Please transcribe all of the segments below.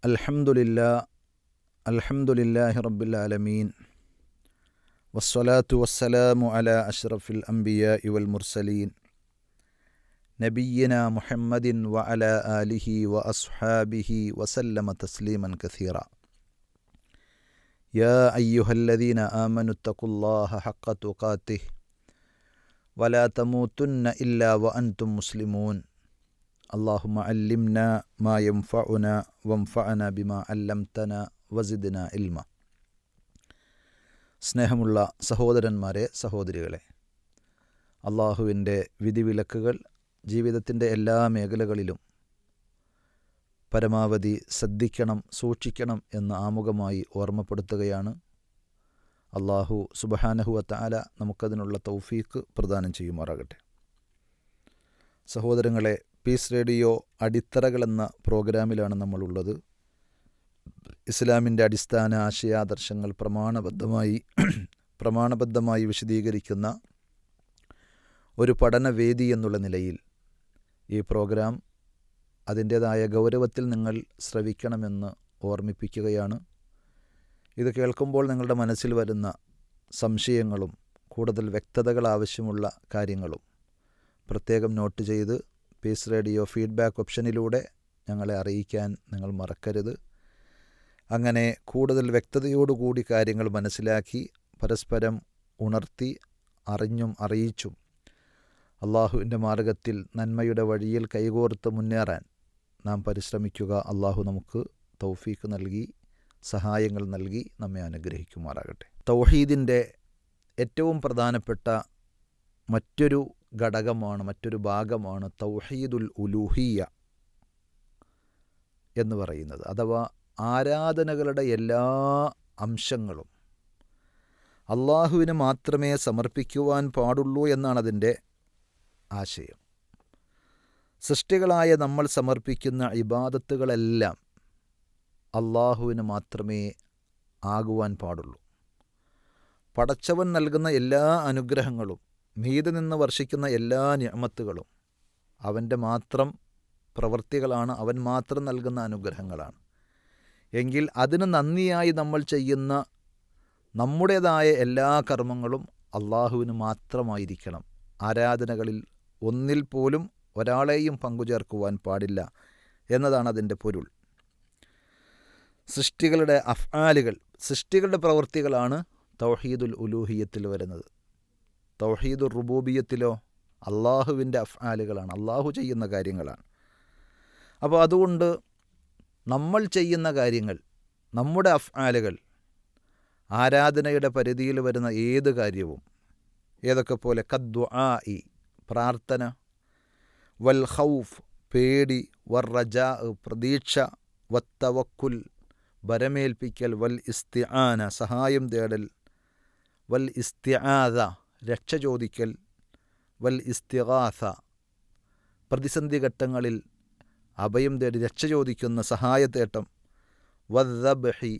അൽഹംദുലില്ലാഹി റബ്ബിൽ ആലമീൻ വസ്സലാത്തു വസ്സലാമു അലാ അഷ്റഫിൽ അംബിയാഇ വൽ മുർസലീൻ നബിയ്യിനാ മുഹമ്മദിൻ വ അലാ ആലിഹി വ അസ്ഹാബിഹി വസല്ലമ തസ്ലീമൻ കസീറ. യാ അയ്യുഹല്ലദീന ആമനുത്തഖുല്ലാഹ ഹഖ്ക തുഖാതിഹി വലാ തമൂതുന്ന ഇല്ലാ വ അൻതും മുസ്ലിമൂൻ. അല്ലാഹുമ്മ അല്ലിംനാ മാ യൻഫഉനാ വൻഫഅനാ ബിമാ അല്ലംതനാ വസിദ്നാ ഇൽമ. സ്നേഹമുള്ള സഹോദരന്മാരെ, സഹോദരികളെ, അള്ളാഹുവിൻ്റെ വിധിവിലക്കുകൾ ജീവിതത്തിൻ്റെ എല്ലാ മേഖലകളിലും പരമാവധി ശ്രദ്ധിക്കണം, സൂക്ഷിക്കണം എന്ന് ആമുഖമായി ഓർമ്മപ്പെടുത്തുകയാണ്. അള്ളാഹു സുബ്ഹാനഹു വ തആല നമുക്കതിനുള്ള തൗഫീക്ക് പ്രദാനം ചെയ്യുമാറാകട്ടെ. സഹോദരങ്ങളെ, പീസ് റേഡിയോ അടിത്തറകൾ എന്ന പ്രോഗ്രാമിലാണ് നമ്മളുള്ളത്. ഇസ്ലാമിൻ്റെ അടിസ്ഥാന ആശയാദർശങ്ങൾ പ്രമാണബദ്ധമായി വിശദീകരിക്കുന്ന ഒരു പഠനവേദി എന്നുള്ള നിലയിൽ ഈ പ്രോഗ്രാം അതിൻ്റേതായ ഗൗരവത്തിൽ നിങ്ങൾ ശ്രവിക്കണമെന്ന് ഓർമ്മിപ്പിക്കുകയാണ്. ഇത് കേൾക്കുമ്പോൾ നിങ്ങളുടെ മനസ്സിൽ വരുന്ന സംശയങ്ങളും കൂടുതൽ വ്യക്തതകൾ ആവശ്യമുള്ള കാര്യങ്ങളും പ്രത്യേകം നോട്ട് ചെയ്ത് പീസ് റേഡിയോ ഫീഡ്ബാക്ക് ഓപ്ഷനിലൂടെ ഞങ്ങളെ അറിയിക്കാൻ നിങ്ങൾ മറക്കരുത്. അങ്ങനെ കൂടുതൽ വ്യക്തതയോടുകൂടി കാര്യങ്ങൾ മനസ്സിലാക്കി പരസ്പരം ഉണർത്തി അറിഞ്ഞും അറിയിച്ചും അള്ളാഹുവിൻ്റെ മാർഗത്തിൽ നന്മയുടെ വഴിയിൽ കൈകോർത്ത് മുന്നേറാൻ നാം പരിശ്രമിക്കുക. അള്ളാഹു നമുക്ക് തൗഫീക്ക് നൽകി സഹായങ്ങൾ നൽകി നമ്മെ അനുഗ്രഹിക്കുമാറാകട്ടെ. തൗഹീദിൻ്റെ ഏറ്റവും പ്രധാനപ്പെട്ട മറ്റൊരു ഘടകമാണ്, മറ്റൊരു ഭാഗമാണ് തൗഹീദുൽ ഉലൂഹിയ്യ എന്ന് പറയുന്നത്. അഥവാ ആരാധനകളുടെ എല്ലാ അംശങ്ങളും അള്ളാഹുവിന് മാത്രമേ സമർപ്പിക്കുവാൻ പാടുള്ളൂ എന്നാണ് അതിൻ്റെ ആശയം. സൃഷ്ടികളായ നമ്മൾ സമർപ്പിക്കുന്ന ഇബാദത്തുകളെല്ലാം അള്ളാഹുവിന് മാത്രമേ ആകുവാൻ പാടുള്ളൂ. പടച്ചവൻ നൽകുന്ന എല്ലാ അനുഗ്രഹങ്ങളും മീതെ നിന്ന് വർഷിക്കുന്ന എല്ലാ നിഅമത്തുകളും അവൻ്റെ മാത്രം പ്രവൃത്തികളാണ്, അവൻ മാത്രം നൽകുന്ന അനുഗ്രഹങ്ങളാണ്. എങ്കിൽ അതിന് നന്ദിയായി നമ്മൾ ചെയ്യുന്ന നമ്മുടേതായ എല്ലാ കർമ്മങ്ങളും അള്ളാഹുവിന് മാത്രമായിരിക്കണം. ആരാധനകളിൽ ഒന്നിൽ പോലും ഒരാളെയും പങ്കുചേർക്കുവാൻ പാടില്ല എന്നതാണ് അതിൻ്റെ പൊരുൾ. സൃഷ്ടികളുടെ അഫ്ആലുകൾ, സൃഷ്ടികളുടെ പ്രവൃത്തികളാണ് തൗഹീദുൽ ഉലൂഹിയ്യത്തിൽ വരുന്നത്. തൗഹീദുർ റുബൂബിയ്യത്തിലോ അള്ളാഹുവിൻ്റെ അഫ്ആലുകളാണ്, അള്ളാഹു ചെയ്യുന്ന കാര്യങ്ങളാണ്. അപ്പോൾ അതുകൊണ്ട് നമ്മൾ ചെയ്യുന്ന കാര്യങ്ങൾ, നമ്മുടെ അഫ്ആലുകൾ, ആരാധനയുടെ പരിധിയിൽ വരുന്ന ഏത് കാര്യവും, ഏതൊക്കെ പോലെ കദ്ദുആഇ പ്രാർത്ഥന, വൽ ഖൗഫ് പേടി, വർ റജാ പ്രതീക്ഷ, വത്തവക്കുൽ ഭരമേൽപ്പിക്കൽ, വൽ ഇസ്തിആന സഹായം തേടൽ, വൽ ഇസ്തിആദ രക്ഷ ചോദിക്കൽ, വൽ ഇസ്തിഗാസ പ്രതിസന്ധി ഘട്ടങ്ങളിൽ അഭയം തേടി രക്ഷ ചോദിക്കുന്ന സഹായത്തേട്ടം, വദ്ദബ്ഹി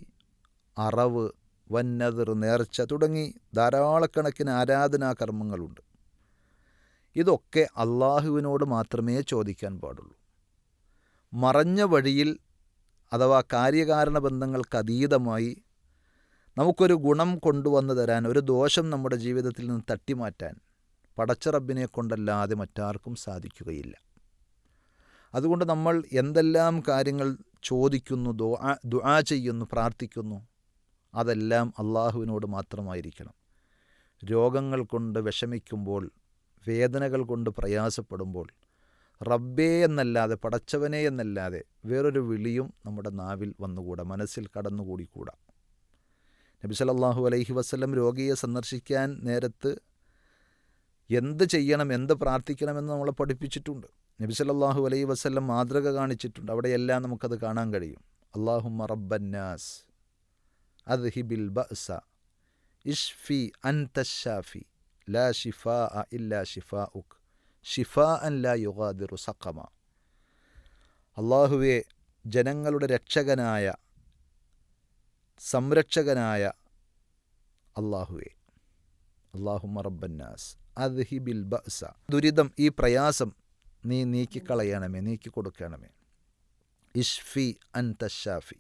അറവ്, വന്നദർ നേർച്ച തുടങ്ങി ധാരാളക്കണക്കിന് ആരാധനാ കർമ്മങ്ങളുണ്ട്. ഇതൊക്കെ അള്ളാഹുവിനോട് മാത്രമേ ചോദിക്കാൻ പാടുള്ളൂ. മറഞ്ഞ വഴിയിൽ അഥവാ കാര്യകാരണ ബന്ധങ്ങൾക്ക് അതീതമായി നമുക്കൊരു ഗുണം കൊണ്ടുവന്നു തരാൻ, ഒരു ദോഷം നമ്മുടെ ജീവിതത്തിൽ നിന്ന് തട്ടിമാറ്റാൻ പടച്ച റബ്ബിനെ കൊണ്ടല്ലാതെ മറ്റാർക്കും സാധിക്കുകയില്ല. അതുകൊണ്ട് നമ്മൾ എന്തെല്ലാം കാര്യങ്ങൾ ചോദിക്കുന്നു, ദുആ ചെയ്യുന്നു, പ്രാർത്ഥിക്കുന്നു, അതെല്ലാം അള്ളാഹുവിനോട് മാത്രമായിരിക്കണം. രോഗങ്ങൾ കൊണ്ട് വിഷമിക്കുമ്പോൾ, വേദനകൾ കൊണ്ട് പ്രയാസപ്പെടുമ്പോൾ റബ്ബേ എന്നല്ലാതെ, പടച്ചവനെ എന്നല്ലാതെ വേറൊരു വിളിയും നമ്മുടെ നാവിൽ വന്നുകൂടാ, മനസ്സിൽ കടന്നുകൂടിക്കൂടാ. നബി സല്ലല്ലാഹു അലൈഹി വസല്ലം രോഗിയെ സന്ദർശിക്കാൻ നേരത്ത് എന്ത് ചെയ്യണം, എന്ത് പ്രാർത്ഥിക്കണമെന്ന് നമ്മളെ പഠിപ്പിച്ചിട്ടുണ്ട്. നബി സല്ലല്ലാഹു അലൈഹി വസല്ലം മാതൃക കാണിച്ചിട്ടുണ്ട്. അവിടെയെല്ലാം നമുക്കത് കാണാൻ കഴിയും. അല്ലാഹുമ്മ റബ്ബന്നാസ് അദ്ഹിബിൽ ബഅസ ഇശ്ഫി അൻത ശാഫി ലാ ശിഫാഅ ഇല്ലാ ശിഫാഉക് ഷിഫാഅൻ ലാ യുഗാദിറു സഖമ. അള്ളാഹുവെ, ജനങ്ങളുടെ രക്ഷകനായ സംരക്ഷകനായ അള്ളാഹുവെ, അല്ലാഹുമ്മ റബ്ബന്നാസ് അദ്ഹിബിൽ ബഅസ, ദുരിതം, ഈ പ്രയാസം നീ നീക്കിക്കളയണമേ, നീക്കിക്കൊടുക്കണമേ. ഇഷ്ഫി അൻത ഷാഫി,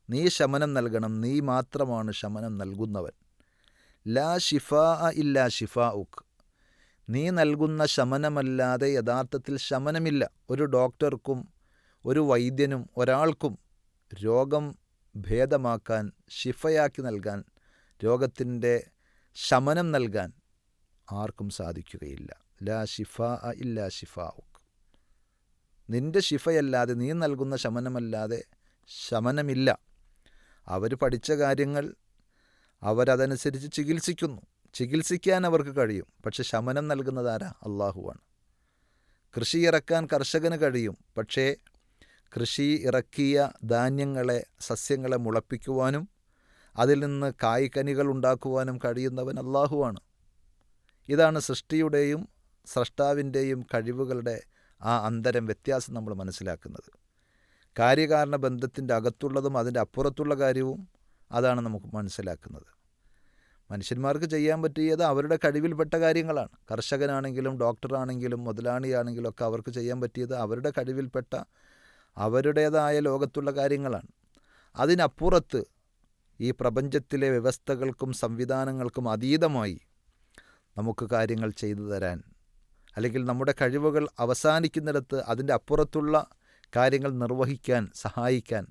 നീ ശമനം നൽകണം, നീ മാത്രമാണ് ശമനം നൽകുന്നവൻ. ലാ ഷിഫാ ഇല്ലാ ഷിഫാഉക്, നീ നൽകുന്ന ശമനമല്ലാതെ യഥാർത്ഥത്തിൽ ശമനമില്ല. ഒരു ഡോക്ടർക്കും ഒരു വൈദ്യനും ഒരാൾക്കും രോഗം ഭേദമാക്കാൻ, ഷിഫയാക്കി നൽകാൻ, രോഗത്തിൻ്റെ ശമനം നൽകാൻ ആർക്കും സാധിക്കുകയില്ല. ലാ ഷിഫാ ഇല്ലാ ഷിഫാഉക്, നിൻ്റെ ഷിഫയല്ലാതെ, നീ നൽകുന്ന ശമനമല്ലാതെ ശമനമില്ല. അവർ പഠിച്ച കാര്യങ്ങൾ അവരതനുസരിച്ച് ചികിത്സിക്കുന്നു, ചികിത്സിക്കാൻ അവർക്ക് കഴിയും. പക്ഷെ ശമനം നൽകുന്നത് ആരാ? അള്ളാഹുവാണ്. കൃഷി ഇറക്കാൻ കർഷകന് കഴിയും, പക്ഷേ കൃഷി ഇറക്കിയ ധാന്യങ്ങളെ, സസ്യങ്ങളെ മുളപ്പിക്കുവാനും അതിൽ നിന്ന് കായ്കനികൾ ഉണ്ടാക്കുവാനും കഴിയുന്നവൻ അള്ളാഹുവാണ്. ഇതാണ് സൃഷ്ടിയുടെയും സ്രഷ്ടാവിൻ്റെയും കഴിവുകളുടെ ആ അന്തരം, വ്യത്യാസം നമ്മൾ മനസ്സിലാക്കുന്നത്. കാര്യകാരണ ബന്ധത്തിൻ്റെ അകത്തുള്ളതും അതിൻ്റെ അപ്പുറത്തുള്ള കാര്യവും അതാണ് നമുക്ക് മനസ്സിലാക്കുന്നത്. മനുഷ്യന്മാർക്ക് ചെയ്യാൻ പറ്റിയത് അവരുടെ കഴിവിൽപ്പെട്ട കാര്യങ്ങളാണ്. കർഷകനാണെങ്കിലും ഡോക്ടറാണെങ്കിലും മുതലാളിയാണെങ്കിലും ഒക്കെ അവർക്ക് ചെയ്യാൻ പറ്റിയത് അവരുടെ കഴിവിൽപ്പെട്ട അവരുടേതായ ലോകത്തുള്ള കാര്യങ്ങളാണ്. അതിനപ്പുറത്ത് ഈ പ്രപഞ്ചത്തിലെ വ്യവസ്ഥകൾക്കും സംവിധാനങ്ങൾക്കും അതീതമായി നമുക്ക് കാര്യങ്ങൾ ചെയ്തു തരാൻ, അല്ലെങ്കിൽ നമ്മുടെ കഴിവുകൾ അവസാനിക്കുന്നിടത്ത് അതിൻ്റെ അപ്പുറത്തുള്ള കാര്യങ്ങൾ നിർവഹിക്കാൻ സഹായിക്കാൻ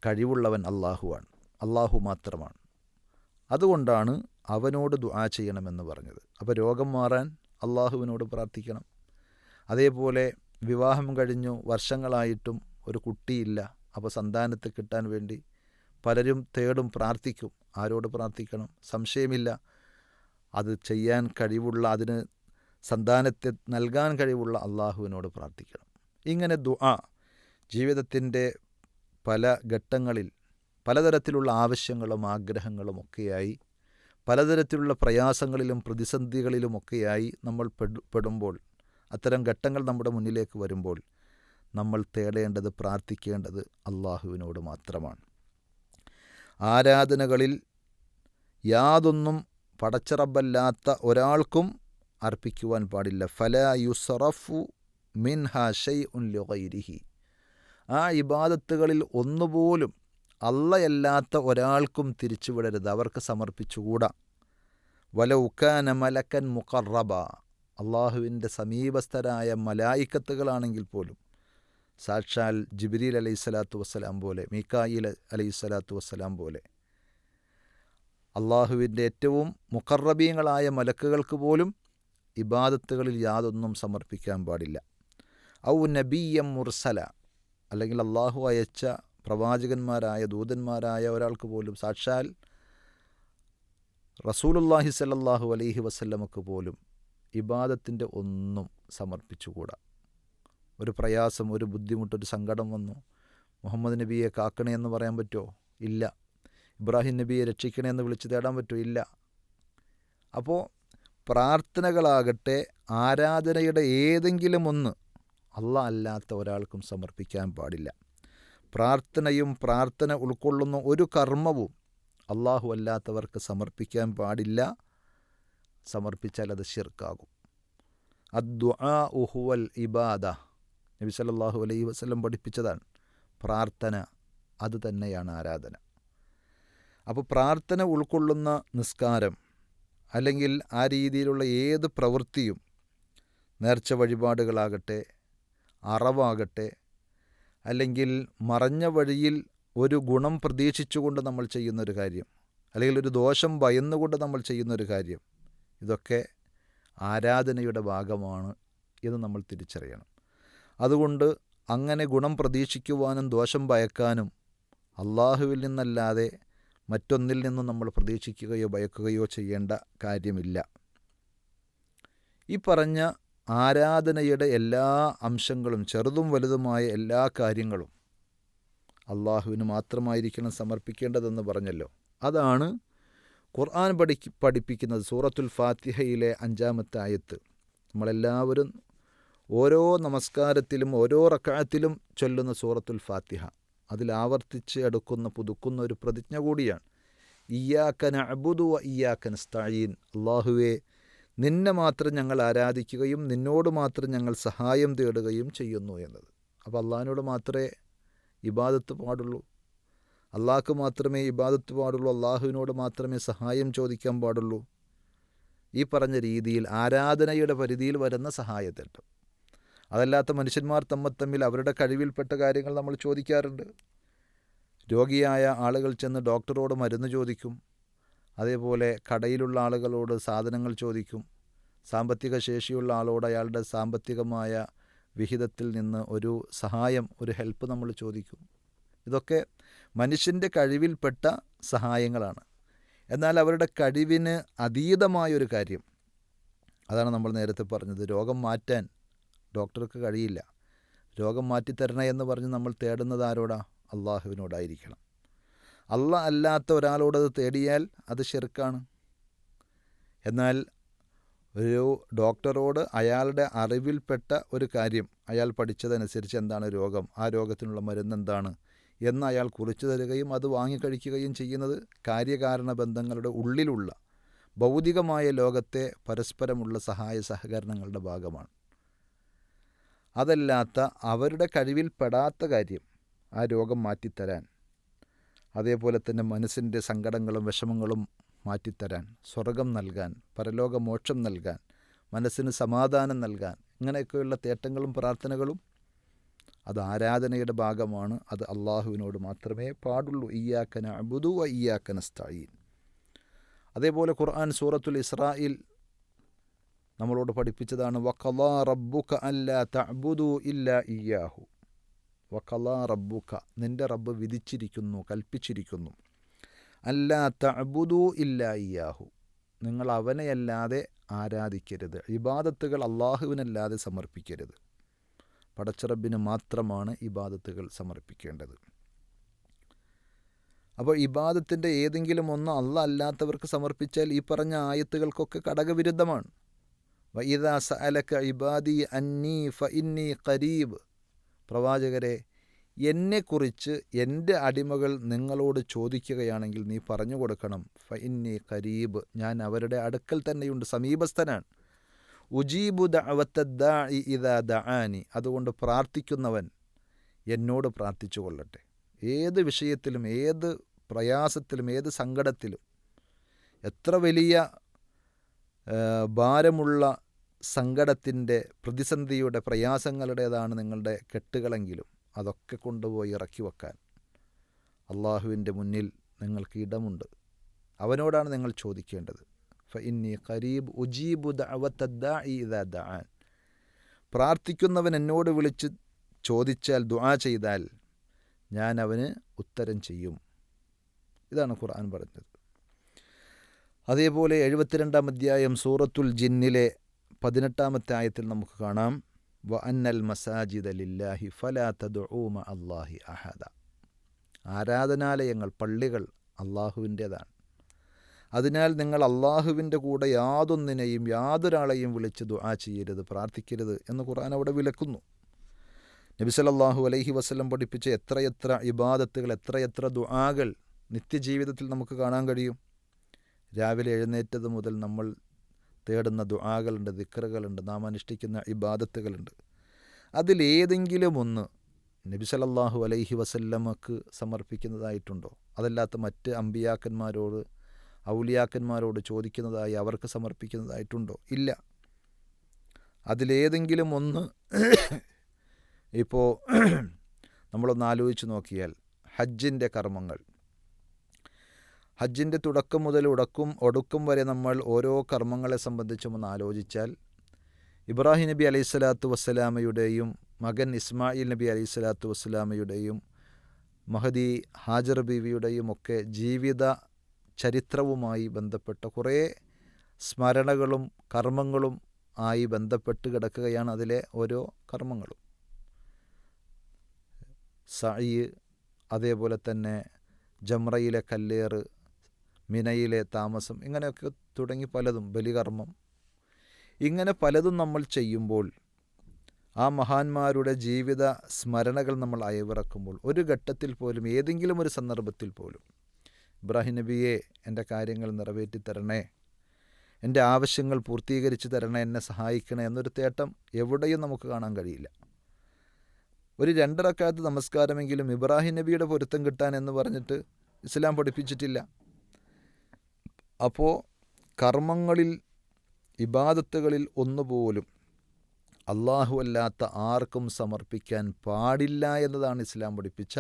കഴിവുള്ളവൻ അള്ളാഹുവാണ്, അള്ളാഹു മാത്രമാണ്. അതുകൊണ്ടാണ് അവനോട് ദുആ ചെയ്യണമെന്ന് പറഞ്ഞത്. അപ്പോൾ രോഗം മാറാൻ അള്ളാഹുവിനോട് പ്രാർത്ഥിക്കണം. അതേപോലെ വിവാഹം കഴിഞ്ഞു വർഷങ്ങളായിട്ടും ഒരു കുട്ടിയില്ല, അപ്പോൾ സന്താനത്തെ കിട്ടാൻ വേണ്ടി പലരും തേടും, പ്രാർത്ഥിക്കും. ആരോട് പ്രാർത്ഥിക്കണം? സംശയമില്ല, അത് ചെയ്യാൻ കഴിവുള്ള, അതിന് സന്താനത്തെ നൽകാൻ കഴിവുള്ള അള്ളാഹുവിനോട് പ്രാർത്ഥിക്കണം. ഇങ്ങനെ ദുആ ജീവിതത്തിൻ്റെ പല ഘട്ടങ്ങളിൽ പലതരത്തിലുള്ള ആവശ്യങ്ങളും ആഗ്രഹങ്ങളും ഒക്കെയായി, പലതരത്തിലുള്ള പ്രയാസങ്ങളിലും പ്രതിസന്ധികളിലുമൊക്കെയായി നമ്മൾ പെടുമ്പോൾ, അത്തരം ഘട്ടങ്ങൾ നമ്മുടെ മുന്നിലേക്ക് വരുമ്പോൾ നമ്മൾ തേടേണ്ടത്, പ്രാർത്ഥിക്കേണ്ടത് അള്ളാഹുവിനോട് മാത്രമാണ്. ആരാധനകളിൽ യാതൊന്നും പടച്ചറബല്ലാത്ത ഒരാൾക്കും അർപ്പിക്കുവാൻ പാടില്ല. ഫലാ യുസ്റഫു മിൻഹാ ശൈഉൻ ലിഗൈരിഹി, ആ ഇബാദത്തുകളിൽ ഒന്നുപോലും അള്ളയല്ലാത്ത ഒരാൾക്കും തിരിച്ചുവിടരുത്, അവർക്ക് സമർപ്പിച്ചുകൂടാ. വലൗ കാന മലക്കൻ മുഖറബ, അള്ളാഹുവിൻ്റെ സമീപസ്ഥരായ മലായിക്കത്തുകളാണെങ്കിൽ പോലും, സാക്ഷാൽ ജിബ്രീൽ അലൈഹിസ്സലാത്തു വസ്സലാം പോലെ, മീകായിൽ അലൈഹിസ്സലാത്തു വസ്സലാം പോലെ, അള്ളാഹുവിൻ്റെ ഏറ്റവും മുഖറബീങ്ങളായ മലക്കുകൾക്ക് പോലും ഇബാദത്തുകളിൽ യാതൊന്നും സമർപ്പിക്കാൻ പാടില്ല. ഔ നബിയ്യം മുർസല, അല്ലെങ്കിൽ അള്ളാഹു അയച്ച പ്രവാചകന്മാരായ ദൂതന്മാരായ ഒരാൾക്ക് പോലും, സാക്ഷാൽ റസൂലുള്ളാഹി സ്വല്ലല്ലാഹു അലൈഹി വസല്ലമക്ക് പോലും ഇബാദത്തിൻ്റെ ഒന്നും സമർപ്പിച്ചുകൂടാ. ഒരു പ്രയാസം, ഒരു ബുദ്ധിമുട്ട്, ഒരു സങ്കടം വന്നു, മുഹമ്മദ് നബിയെ കാക്കണേ എന്ന് പറയാൻ പറ്റുമോ? ഇല്ല. ഇബ്രാഹിം നബിയെ രക്ഷിക്കണേ എന്ന് വിളിച്ച് തേടാൻ പറ്റുമോ? ഇല്ല. അപ്പോൾ പ്രാർത്ഥനകളാകട്ടെ ആരാധനയുടെ ഏതെങ്കിലും ഒന്ന് അള്ളാഹ് അല്ലാത്ത ഒരാൾക്കും സമർപ്പിക്കാൻ പാടില്ല. പ്രാർത്ഥനയും പ്രാർത്ഥന ഉൾക്കൊള്ളുന്ന ഒരു കർമ്മവും അള്ളാഹു അല്ലാത്തവർക്ക് സമർപ്പിക്കാൻ പാടില്ല. സമർപ്പിച്ചാൽ അത് ശിർക്കാകും. അദ്ദുആഉ ഹുവൽ ഇബാദ, നബി സല്ലല്ലാഹു അലൈഹി വസല്ലം പഠിപ്പിച്ചതാണ്. പ്രാർത്ഥന അത് തന്നെയാണ് ആരാധന. അപ്പോൾ പ്രാർത്ഥന ഉൾക്കൊള്ളുന്ന നിസ്കാരം, അല്ലെങ്കിൽ ആ രീതിയിലുള്ള ഏത് പ്രവൃത്തിയും, നേർച്ച വഴിപാടുകളാകട്ടെ, അറവാകട്ടെ, അല്ലെങ്കിൽ മറഞ്ഞ വഴിയിൽ ഒരു ഗുണം പ്രതീക്ഷിച്ചുകൊണ്ട് നമ്മൾ ചെയ്യുന്നൊരു കാര്യം, അല്ലെങ്കിൽ ഒരു ദോഷം ഭയന്നുകൊണ്ട് നമ്മൾ ചെയ്യുന്നൊരു കാര്യം, ഇതൊക്കെ ആരാധനയുടെ ഭാഗമാണ് എന്ന് നമ്മൾ തിരിച്ചറിയണം. അതുകൊണ്ട് അങ്ങനെ ഗുണം പ്രതീക്ഷിക്കുവാനും ദോഷം ഭയക്കാനും അള്ളാഹുവിൽ നിന്നല്ലാതെ മറ്റൊന്നിൽ നിന്നും നമ്മൾ പ്രതീക്ഷിക്കുകയോ ഭയക്കുകയോ ചെയ്യേണ്ട കാര്യമില്ല. ഈ പറഞ്ഞ ആരാധനയുടെ എല്ലാ അംശങ്ങളും, ചെറുതും വലുതുമായ എല്ലാ കാര്യങ്ങളും അള്ളാഹുവിന് മാത്രമായിരിക്കണം സമർപ്പിക്കേണ്ടതെന്ന് പറഞ്ഞല്ലോ. അതാണ് ഖുർആൻ പഠിപ്പിക്കുന്നത്. സൂറത്തുൽ ഫാത്തിഹയിലെ 5-ാമത്തെ ആയത്ത് നമ്മളെല്ലാവരും ഓരോ നമസ്കാരത്തിലും ഓരോ റക്അത്തിലും ചൊല്ലുന്ന സൂറത്തുൽ ഫാത്തിഹ, അതിൽ ആവർത്തിച്ച് എടുക്കുന്ന, പുതുക്കുന്ന ഒരു പ്രതിജ്ഞ കൂടിയാണ്. ഇയ്യാക നഅ്ബുദു വ ഇയ്യാക നസ്തഈൻ, അല്ലാഹുവേ നിന്നെ മാത്രം ഞങ്ങൾ ആരാധിക്കുകയും നിന്നോട് മാത്രം ഞങ്ങൾ സഹായം തേടുകയും ചെയ്യുന്നു എന്നത്. അപ്പോൾ അള്ളാഹിനോട് മാത്രമേ ഇബാദത്ത് പാടുള്ളൂ, അള്ളാഹ്ക്ക് മാത്രമേ ഇബാദത്ത് പാടുള്ളൂ, അള്ളാഹുവിനോട് മാത്രമേ സഹായം ചോദിക്കാൻ പാടുള്ളൂ. ഈ പറഞ്ഞ രീതിയിൽ ആരാധനയുടെ പരിധിയിൽ വരുന്ന സഹായത്തിൻ്റെ. അതല്ലാത്ത മനുഷ്യന്മാർ തമ്മിൽ അവരുടെ കഴിവിൽപ്പെട്ട കാര്യങ്ങൾ നമ്മൾ ചോദിക്കാറുണ്ട്. രോഗിയായ ആളുകൾ ചെന്ന് ഡോക്ടറോട് മരുന്ന് ചോദിക്കും, അതേപോലെ കടയിലുള്ള ആളുകളോട് സാധനങ്ങൾ ചോദിക്കും, സാമ്പത്തിക ശേഷിയുള്ള ആളോട് അയാളുടെ സാമ്പത്തികമായ വിഹിതത്തിൽ നിന്ന് ഒരു സഹായം, ഒരു ഹെൽപ്പ് നമ്മൾ ചോദിക്കും. ഇതൊക്കെ മനുഷ്യൻ്റെ കഴിവിൽപ്പെട്ട സഹായങ്ങളാണ്. എന്നാൽ അവരുടെ കഴിവിന് അതീതമായൊരു കാര്യം, അതാണ് നമ്മൾ നേരത്തെ പറഞ്ഞത്, രോഗം മാറ്റാൻ ഡോക്ടർക്ക് കഴിയില്ല. രോഗം മാറ്റിത്തരണേ എന്ന് പറഞ്ഞ് നമ്മൾ തേടുന്നത് ആരോടാ? അള്ളാഹുവിനോടായിരിക്കണം. അള്ളാഹ് അല്ലാത്ത ഒരാളോടത് തേടിയാൽ അത് ശിർക്കാണ്. എന്നാൽ ഒരു ഡോക്ടറോട് അയാളുടെ അറിവിൽപ്പെട്ട ഒരു കാര്യം, അയാൾ പഠിച്ചതനുസരിച്ച് എന്താണ് രോഗം, ആ രോഗത്തിനുള്ള മരുന്ന് എന്താണ് എന്ന് അയാൾ കുറിച്ചു തരികയും അത് വാങ്ങിക്കഴിക്കുകയും ചെയ്യുന്നത് കാര്യകാരണ ബന്ധങ്ങളുടെ ഉള്ളിലുള്ള ഭൗതികമായ ലോകത്തെ പരസ്പരമുള്ള സഹായ സഹകരണങ്ങളുടെ ഭാഗമാണ്. അതല്ലാത്ത അവരുടെ കഴിവിൽപ്പെടാത്ത കാര്യം, ആ രോഗം മാറ്റിത്തരാൻ, അതേപോലെ തന്നെ മനസ്സിൻ്റെ സങ്കടങ്ങളും വിഷമങ്ങളും മാറ്റിത്തരാൻ, സ്വർഗം നൽകാൻ, പരലോകമോക്ഷം നൽകാൻ, മനസ്സിന് സമാധാനം നൽകാൻ, ഇങ്ങനെയൊക്കെയുള്ള തേട്ടങ്ങളും പ്രാർത്ഥനകളും അത് ആരാധനയുടെ ഭാഗമാണ്. അത് അള്ളാഹുവിനോട് മാത്രമേ പാടുള്ളൂ. ഇയ്യാക നഅ്ബുദു വ ഇയ്യാക നസ്തഈൻ. അതേപോലെ ഖുർആൻ സൂറത്തുൽ ഇസ്രായിൽ നമ്മളോട് പഠിപ്പിച്ചതാണ് വഖളാ റബ്ബുക അല്ലാ തഅ്ബുദു ഇല്ലാ ഇയ്യാഹു. വഖളാ റബ്ബുക, നിൻ്റെ റബ്ബ് വിധിച്ചിരിക്കുന്നു, കൽപ്പിച്ചിരിക്കുന്നു, അല്ലാ തഅ്ബുദു ഇല്ലാ ഇയ്യാഹു, നിങ്ങൾ അവനെയല്ലാതെ ആരാധിക്കരുത്, ഇബാദത്തുകൾ അള്ളാഹുവിനല്ലാതെ സമർപ്പിക്കരുത്. പടച്ചറബിന് മാത്രമാണ് ഇബാദത്തുകൾ സമർപ്പിക്കേണ്ടത്. അപ്പോൾ ഇബാദത്തിൻ്റെ ഏതെങ്കിലും ഒന്ന് അള്ളാഹ് അല്ലാത്തവർക്ക് സമർപ്പിച്ചാൽ ഈ പറഞ്ഞ ആയത്തുകൾക്കൊക്കെ കടകവിരുദ്ധമാണ്. വഇദാ സഅലക ഇബാദി അന്നീ ഫഇന്നീ ഖരീബ്, പ്രവാചകരെ, എന്നെക്കുറിച്ച് എൻ്റെ അടിമകൾ നിങ്ങളോട് ചോദിക്കുകയാണെങ്കിൽ നീ പറഞ്ഞു കൊടുക്കണം, ഫഇന്നീ ഖരീബ്, ഞാൻ അവരുടെ അടുക്കൽ തന്നെയുണ്ട്, സമീപസ്ഥനാണ്. ഉജീബു ദഅവത്തദ്ദാഇ ഇദാ ദഅാനി, അതുകൊണ്ട് പ്രാർത്ഥിക്കുന്നവൻ എന്നോട് പ്രാർത്ഥിച്ചു കൊള്ളട്ടെ. ഏത് വിഷയത്തിലും, ഏത് പ്രയാസത്തിലും, ഏത് സങ്കടത്തിലും, എത്ര വലിയ ഭാരമുള്ള സങ്കടത്തിൻ്റെ, പ്രതിസന്ധിയുടെ, പ്രയാസങ്ങളുടേതാണ് നിങ്ങളുടെ കെട്ടുകളെങ്കിലും അതൊക്കെ കൊണ്ടുപോയി ഇറക്കി വെക്കാൻ അള്ളാഹുവിൻ്റെ മുന്നിൽ നിങ്ങൾക്ക് ഇടമുണ്ട്. അവനോടാണ് നിങ്ങൾ ചോദിക്കേണ്ടത്. ഫഇന്നീ ഖരീബ് ഉജീബു ദഅവത്തദ്ദാഇ ഇദാ ദഅാൻ, പ്രാർത്ഥിക്കുന്നവൻ എന്നോട് വിളിച്ച് ചോദിച്ചാൽ, ദുആ ചെയ്താൽ ഞാൻ അവന് ഉത്തരം ചെയ്യും. ഇതാണ് ഖുർആൻ പറഞ്ഞത്. അതേപോലെ 72-ാം അധ്യായം സൂറത്തുൽ ജിന്നിലെ 18-ാമത്തെ ആയത്തിൽ നമുക്ക് കാണാം വ അന്നൽ മസാജിദ ലില്ലാഹി ഫലാ തദ്ഉ മഅല്ലാഹി അഹദ, ആരാധനാലയങ്ങൾ, പള്ളികൾ അള്ളാഹുവിൻ്റേതാണ്. അതിനാൽ നിങ്ങൾ അള്ളാഹുവിൻ്റെ കൂടെ യാതൊന്നിനെയും, യാതൊരാളെയും വിളിച്ച് ദുആ ചെയ്യരുത്, പ്രാർത്ഥിക്കരുത് എന്ന് ഖുർആൻ അവിടെ വിലക്കുന്നു. നബി സല്ലല്ലാഹു അലൈഹി വസല്ലം പഠിപ്പിച്ച എത്രയെത്ര ഇബാദത്തുകൾ, എത്രയെത്ര ദുആകൾ നിത്യജീവിതത്തിൽ നമുക്ക് കാണാൻ കഴിയും. രാവിലെ എഴുന്നേറ്റത് മുതൽ നമ്മൾ തേടുന്ന ദുആകളുണ്ട്, ദിക്റുകളുണ്ട്, നാം അനുഷ്ഠിക്കുന്ന ഇബാദത്തുകളുണ്ട്. അതിലേതെങ്കിലും ഒന്ന് നബി സല്ലല്ലാഹു അലൈഹി വസല്ലമക്ക് സമർപ്പിക്കുന്നതായിട്ടുണ്ടോ? അതല്ലാത്ത മറ്റ് അമ്പിയാക്കന്മാരോട്, ഔലിയാക്കന്മാരോട് ചോദിക്കുന്നതായി അവർക്ക് സമർപ്പിക്കുന്നതായിട്ടുണ്ടോ? ഇല്ല. അതിലേതെങ്കിലും ഒന്ന് ഇപ്പോൾ നമ്മളൊന്ന് ആലോചിച്ച് നോക്കിയാൽ, ഹജ്ജിൻ്റെ കർമ്മങ്ങൾ, ഹജ്ജിൻ്റെ തുടക്കം മുതൽ ഒടുക്കം വരെ നമ്മൾ ഓരോ കർമ്മങ്ങളെ സംബന്ധിച്ചും ഒന്ന് ആലോചിച്ചാൽ, ഇബ്രാഹിം നബി അലൈഹി സ്വലാത്തു വസ്സലാമയുടെയും മകൻ ഇസ്മായിൽ നബി അലൈഹി സ്വലാത്തു വസ്സലാമയുടെയും മഹദി ഹാജർ ബീവിയുടെയും ഒക്കെ ജീവിത ചരിത്രവുമായി ബന്ധപ്പെട്ട കുറേ സ്മരണകളും കർമ്മങ്ങളും ആയി ബന്ധപ്പെട്ട് കിടക്കുകയാണ് അതിലെ ഓരോ കർമ്മങ്ങളും. സഅയ്, അതേപോലെ തന്നെ ജംറയിലെ കല്ലേറ്, മിനയിലെ താമസം, ഇങ്ങനെയൊക്കെ തുടങ്ങി പലതും, ബലികർമ്മം, ഇങ്ങനെ പലതും നമ്മൾ ചെയ്യുമ്പോൾ, ആ മഹാന്മാരുടെ ജീവിത സ്മരണകൾ നമ്മൾ അയവിറക്കുമ്പോൾ, ഒരു ഘട്ടത്തിൽ പോലും, ഏതെങ്കിലും ഒരു സന്ദർഭത്തിൽ പോലും ഇബ്രാഹിം നബിയെ എൻ്റെ കാര്യങ്ങൾ നിറവേറ്റി തരണേ, എൻ്റെ ആവശ്യങ്ങൾ പൂർത്തീകരിച്ച് തരണേ, എന്നെ സഹായിക്കണേ എന്നൊരു തേട്ടം എവിടെയും നമുക്ക് കാണാൻ കഴിയില്ല. ഒരു 2 റക്അത്ത് നമസ്കാരമെങ്കിലും ഇബ്രാഹിം നബിയുടെ പൊരുത്തം കിട്ടാൻ എന്ന് പറഞ്ഞിട്ട് ഇസ്ലാം പഠിപ്പിച്ചിട്ടില്ല. അപ്പോൾ കർമ്മങ്ങളിൽ, ഇബാദത്തുകളിൽ ഒന്നുപോലും അല്ലാഹു അല്ലാത്ത ആർക്കും സമർപ്പിക്കാൻ പാടില്ല എന്നതാണ് ഇസ്ലാം പഠിപ്പിച്ച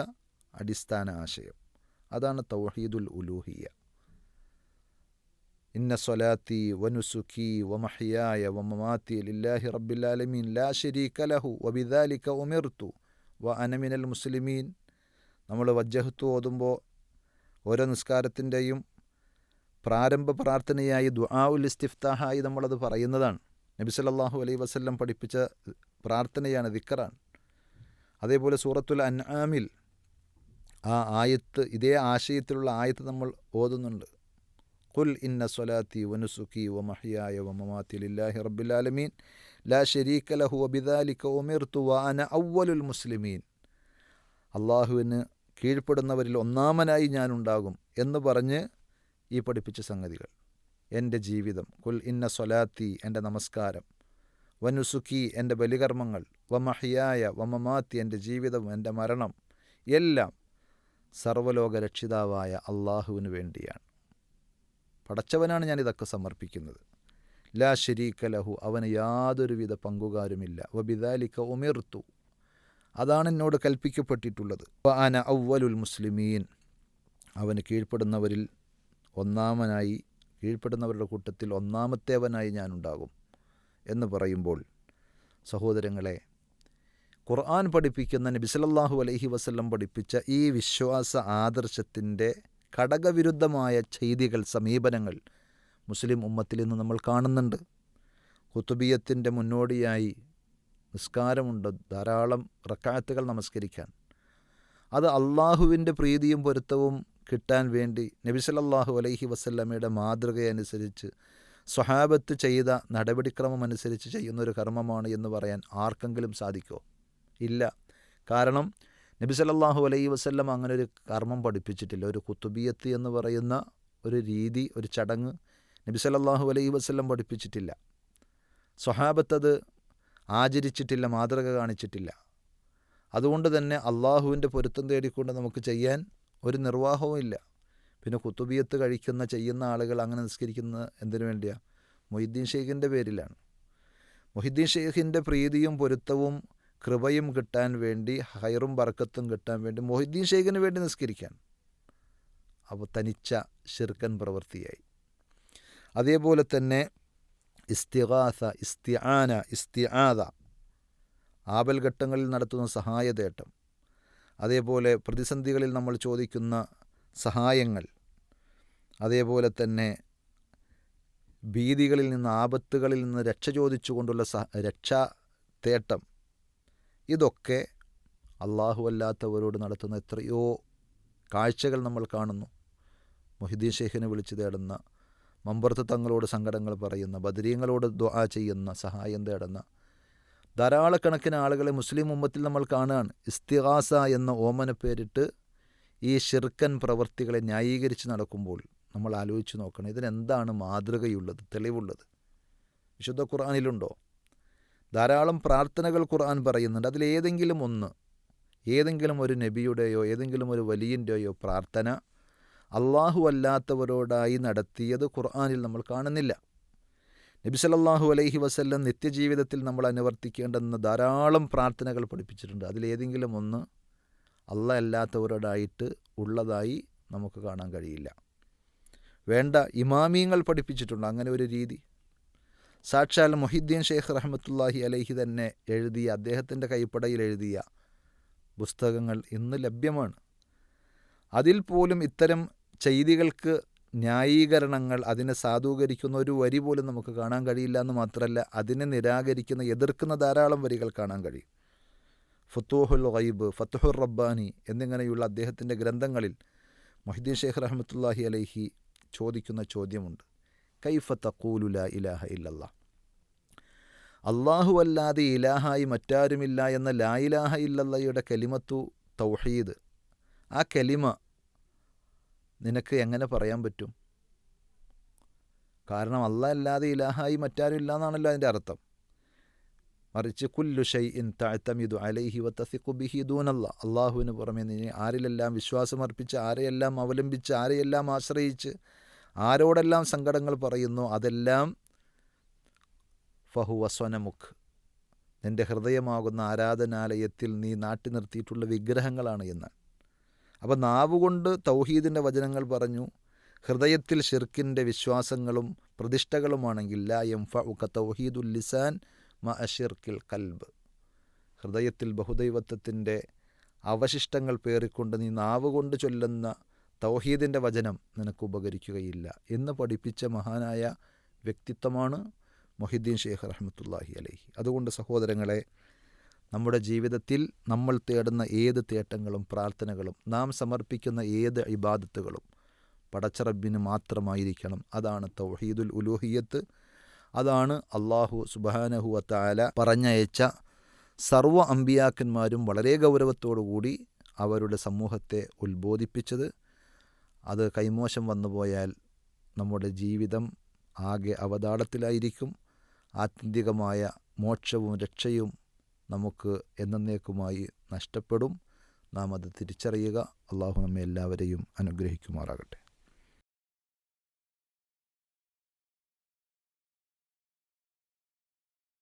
അടിസ്ഥാന ആശയം. അതാണ് തൗഹീദുൽ ഉലൂഹിയ്യ. ഇന്ന സ്വലാത്തി വനുസുക്കി വമഹ്യായ വമമാത്തി ലില്ലാഹി റബ്ബിൽ ആലമീൻ ലാ ശരീക ലഹു വബിദാലിക ഉമിർതു വഅന മിനൽ മുസ്ലിമീൻ. നമ്മൾ വജ്ജഹത്തു ഓതുമ്പോൾ ഓരോ നിസ്കാരത്തിൻ്റെയും പ്രാരംഭ പ്രാർത്ഥനയായി ദുആഉൽ ഇസ്തിഫ്താഹായി നമ്മളത് പറയുന്നതാണ്. നബി സല്ലല്ലാഹു അലൈഹി വസല്ലം പഠിപ്പിച്ച പ്രാർത്ഥനയാണ്, ദിക്റാണ്. അതേപോലെ സൂറത്തുൽ അൻആമിൽ ആ ആയത്ത്, ഇതേ ആശയത്തിലുള്ള ആയത്ത് നമ്മൾ ഓതുന്നുണ്ട്. ഖുൽ ഇന്ന സ്വലാത്തി വനുസുക്കി വമഹ്യായ വമമാത്തി ലില്ലാഹി റബ്ബിൽ ആലമീൻ ലാ ശരീക ലഹു വബിദാലിക ഉമിർതു വഅന അവ്വലുൽ മുസ്ലിമീൻ. അള്ളാഹുവിന് കീഴ്പ്പെടുന്നവരിൽ ഒന്നാമനായി ഞാനുണ്ടാകും എന്ന് പറഞ്ഞ് ഈ പഠിപ്പിച്ച സംഗതികൾ. എൻ്റെ ജീവിതം, ഖുൽ ഇന്ന സ്വലാത്തി എൻ്റെ നമസ്കാരം, വനുസുക്കി എൻ്റെ ബലികർമ്മങ്ങൾ, വമഹ്യായ വമമാത്തി എൻ്റെ ജീവിതം, എൻ്റെ മരണം, എല്ലാം സർവ്വലോക രക്ഷിതാവായ അള്ളാഹുവിന് വേണ്ടിയാണ്. പടച്ചവനാണ് ഞാനിതൊക്കെ സമർപ്പിക്കുന്നത്. ലാ ശരീക ലഹു, അവന് യാതൊരുവിധ പങ്കുകാരുമില്ല. വബിദാലിക ഉമിർതു, അതാണ് എന്നോട് കൽപ്പിക്കപ്പെട്ടിട്ടുള്ളത്. വഅന അവ്വലുൽ മുസ്ലിമീൻ, അവന് കീഴ്പ്പെടുന്നവരിൽ ഒന്നാമനായി, കീഴ്പ്പെടുന്നവരുടെ കൂട്ടത്തിൽ ഒന്നാമത്തേവനായി ഞാനുണ്ടാകും എന്ന് പറയുമ്പോൾ, സഹോദരങ്ങളെ, ഖുർആൻ പഠിപ്പിക്കുന്ന നബി സല്ലല്ലാഹു അലൈഹി വസല്ലം പഠിപ്പിച്ച ഈ വിശ്വാസ ആദർശത്തിൻ്റെ ഘടകവിരുദ്ധമായ ചെയ്തികൾ, സമീപനങ്ങൾ മുസ്ലിം ഉമ്മത്തിൽ നിന്ന് നമ്മൾ കാണുന്നുണ്ട്. ഖുതുബിയത്തിൻ്റെ മുന്നോടിയായി നിസ്കാരമുണ്ട്, ധാരാളം റക്അത്തുകൾ നമസ്കരിക്കാൻ. അത് അള്ളാഹുവിൻ്റെ പ്രീതിയും പൊരുത്തവും കിട്ടാൻ വേണ്ടി നബി സല്ലല്ലാഹു അലൈഹി വസല്ലമയുടെ മാതൃകയനുസരിച്ച് സ്വഹാബത്ത് ചെയ്ത നടപടിക്രമം അനുസരിച്ച് ചെയ്യുന്നൊരു കർമ്മമാണ് എന്ന് പറയാൻ ആർക്കെങ്കിലും സാധിക്കുമോ? ഇല്ല. കാരണം നബി സല്ലല്ലാഹു അലൈഹി വസല്ലം അങ്ങനെ ഒരു കർമ്മം പഠിപ്പിച്ചിട്ടില്ല. ഒരു ഖുതുബിയത്ത് എന്ന് പറയുന്ന ഒരു രീതി, ഒരു ചടങ്ങ് നബി സല്ലല്ലാഹു അലൈഹി വസല്ലം പഠിപ്പിച്ചിട്ടില്ല. സ്വഹാബത്ത് അത് ആചരിച്ചിട്ടില്ല, മാതൃക കാണിച്ചിട്ടില്ല. അതുകൊണ്ട് തന്നെ അള്ളാഹുവിൻ്റെ പൊരുത്തം തേടിക്കൊണ്ട് നമുക്ക് ചെയ്യാൻ ഒരു നിർവാഹവും ഇല്ല. പിന്നെ ഖുതുബിയത്ത് ചെയ്യുന്ന ആളുകൾ അങ്ങനെ നിസ്കരിക്കുന്ന എന്തിനു വേണ്ടിയാണ്? മൊഹിദ്ദീൻ ഷെയ്ഖിൻ്റെ പേരിലാണ്. മൊഹിദ്ദീൻ ഷെയ്ഖിൻ്റെ പ്രീതിയും പൊരുത്തവും കൃപയും കിട്ടാൻ വേണ്ടി, ഹൈറും ബർക്കത്തും കിട്ടാൻ വേണ്ടി മൊഹിദ്ദീൻ ഷെയ്ഖിന് വേണ്ടി നിസ്കരിക്കാൻ. അപ്പോൾ തനിച്ച ശിർക്കൻ പ്രവൃത്തിയായി. അതേപോലെ തന്നെ ഇസ്തിഗാസ, ഇസ്തിആന, ഇസ്തിആദ, ആപൽഘട്ടങ്ങളിൽ നടത്തുന്ന സഹായതേട്ടം, അതേപോലെ പ്രതിസന്ധികളിൽ നമ്മൾ ചോദിക്കുന്ന സഹായങ്ങൾ, അതേപോലെ തന്നെ ഭീതികളിൽ നിന്ന്, ആപത്തുകളിൽ നിന്ന് രക്ഷ ചോദിച്ചുകൊണ്ടുള്ള രക്ഷാ തേട്ടം, ഇതൊക്കെ അള്ളാഹു അല്ലാത്തവരോട് നടത്തുന്ന എത്രയോ കാഴ്ചകൾ നമ്മൾ കാണുന്നു. മൊഹിദ്ദീൻ ഷെയ്ഖിനെ വിളിച്ചു തേടുന്ന, മമ്പർത്ത് തങ്ങളോട് സങ്കടങ്ങൾ പറയുന്ന, ബദരീങ്ങളോട് ദുആ ചെയ്യുന്ന, സഹായം തേടുന്ന ധാരാളക്കണക്കിന് ആളുകളെ മുസ്ലിം ഉമ്മത്തിൽ നമ്മൾ കാണുകയാണ്. ഇസ്തിഗാസ എന്ന ഓമന പേരിട്ട് ഈ ശിർക്കൻ പ്രവൃത്തികളെ ന്യായീകരിച്ച് നടക്കുമ്പോൾ നമ്മൾ ആലോചിച്ച് നോക്കണം, ഇതിനെന്താണ് മാതൃകയുള്ളത്, തെളിവുള്ളത്? വിശുദ്ധ ഖുർആനിലുണ്ടോ? ധാരാളം പ്രാർത്ഥനകൾ ഖുർആൻ പറയുന്നുണ്ട്. അതിലേതെങ്കിലും ഒന്ന്, ഏതെങ്കിലും ഒരു നബിയുടെയോ ഏതെങ്കിലും ഒരു വലിയൻ്റെയോ പ്രാർത്ഥന അള്ളാഹു അല്ലാത്തവരോടായി നടത്തിയത് ഖുർആനിൽ നമ്മൾ കാണുന്നില്ല. നബി സല്ലല്ലാഹു അലൈഹി വസല്ലം നിത്യജീവിതത്തിൽ നമ്മൾ അനുവർത്തിക്കേണ്ടുന്ന ധാരാളം പ്രാർത്ഥനകൾ പഠിപ്പിച്ചിട്ടുണ്ട്. അതിലേതെങ്കിലും ഒന്ന് അള്ളാഹ് അല്ലാത്തവരോടായിട്ട് ഉള്ളതായി നമുക്ക് കാണാൻ കഴിയില്ല. വേണ്ട, ഇമാമിയങ്ങൾ പഠിപ്പിച്ചിട്ടുണ്ട് അങ്ങനെ ഒരു രീതി. സാക്ഷാൽ മൊഹിദ്ദീൻ ഷെയ്ഖ് റഹ്മത്തുള്ളാഹി അലൈഹി തന്നെ എഴുതിയ, അദ്ദേഹത്തിൻ്റെ കൈപ്പടയിൽ എഴുതിയ പുസ്തകങ്ങൾ ഇന്ന് ലഭ്യമാണ്. അതിൽ പോലും ഇത്തരം ചെയ്തികൾക്ക് ന്യായീകരണങ്ങൾ, അതിനെ സാധൂകരിക്കുന്ന ഒരു വരി പോലും നമുക്ക് കാണാൻ കഴിയില്ല എന്ന് മാത്രമല്ല, അതിനെ നിരാകരിക്കുന്ന, എതിർക്കുന്ന ധാരാളം വരികൾ കാണാൻ കഴിയും. ഫുത്തൂഹുൽ ഗൈബ്, ഫത്ഹുർ റബ്ബാനി എന്നിങ്ങനെയുള്ള അദ്ദേഹത്തിൻ്റെ ഗ്രന്ഥങ്ങളിൽ മൊഹിദ്ദീൻ ഷെയ്ഖ് റഹ്മത്തുള്ളാഹി അലൈഹി ചോദിക്കുന്ന ചോദ്യമുണ്ട്. കൈഫ തഖൂലു ലാ ഇലാഹ ഇല്ലല്ലാഹ്, അള്ളാഹു അല്ലാതെ ഇലാഹായി മറ്റാരുമില്ല എന്ന ലാ ഇലാഹ ഇല്ലല്ലയുടെ കലിമത്തു തൗഹീദ്, ആ കലിമ നിനക്ക് എങ്ങനെ പറയാൻ പറ്റും? കാരണം അല്ലാഹ് അല്ലാതെ ഇലാഹായി മറ്റാരും ഇല്ല എന്നാണല്ലോ അതിൻ്റെ അർത്ഥം. മറിച്ച് കുല്ലു ഷൈഇൻ തഅ്തമിദു അലൈഹി വതസിഖു ബിഹി ദൂനല്ലാഹ്, അള്ളാഹുവിന് പുറമെ നീ ആരിലെല്ലാം വിശ്വാസമർപ്പിച്ച്, ആരെയെല്ലാം അവലംബിച്ച്, ആരെയെല്ലാം ആശ്രയിച്ച്, ആരോടെല്ലാം സങ്കടങ്ങൾ പറയുന്നു, അതെല്ലാം ഫഹുവ സ്വനമുഖ്, നിൻ്റെ ഹൃദയമാകുന്ന ആരാധനാലയത്തിൽ നീ നാട്ടി നിർത്തിയിട്ടുള്ള വിഗ്രഹങ്ങളാണ് എന്ന്. അപ്പോൾ നാവുകൊണ്ട് തൗഹീദിൻ്റെ വചനങ്ങൾ പറഞ്ഞു, ഹൃദയത്തിൽ ഷിർക്കിൻ്റെ വിശ്വാസങ്ങളും പ്രതിഷ്ഠകളുമാണെങ്കിൽ ലാ യൻഫഉക തൗഹീദുൽ ലിസാൻ മഅ ശിർക്കിൽ ഖൽബ്, ഹൃദയത്തിൽ ബഹുദൈവത്വത്തിൻ്റെ അവശിഷ്ടങ്ങൾ പേറിക്കൊണ്ട് നീ നാവുകൊണ്ട് ചൊല്ലുന്ന തൗഹീദിൻ്റെ വചനം നിനക്ക് ഉപകരിക്കുകയില്ല എന്ന് പഠിപ്പിച്ച മഹാനായ വ്യക്തിത്വമാണ് മൊഹിദ്ദീൻ ഷെയ്ഖ് റഹ്മത്തുള്ളാഹി അലൈഹി. അതുകൊണ്ട് സഹോദരങ്ങളെ, നമ്മുടെ ജീവിതത്തിൽ നമ്മൾ തേടുന്ന ഏത് തേട്ടങ്ങളും പ്രാർത്ഥനകളും നാം സമർപ്പിക്കുന്ന ഏത് ഇബാദത്തുകളും പടച്ച റബ്ബിന് മാത്രമായിരിക്കണം. അതാണ് തൗഹീദുൽ ഉലൂഹിയ്യത്ത്. അതാണ് അള്ളാഹു സുബ്ഹാനഹു വ തആല പറഞ്ഞയച്ച സർവ്വ അമ്പിയാക്കന്മാരും വളരെ ഗൗരവത്തോടുകൂടി അവരുടെ സമൂഹത്തെ ഉത്ബോധിപ്പിച്ചത്. അത് കൈമോശം വന്നുപോയാൽ നമ്മുടെ ജീവിതം ആകെ അവതാളത്തിലായിരിക്കും. ആത്യന്തികമായ മോക്ഷവും രക്ഷയും നമുക്ക് എന്നേക്കുമായി നഷ്ടപ്പെടും. നാം അത് തിരിച്ചറിയുക. അള്ളാഹു നമ്മെ എല്ലാവരെയും അനുഗ്രഹിക്കുമാറാകട്ടെ.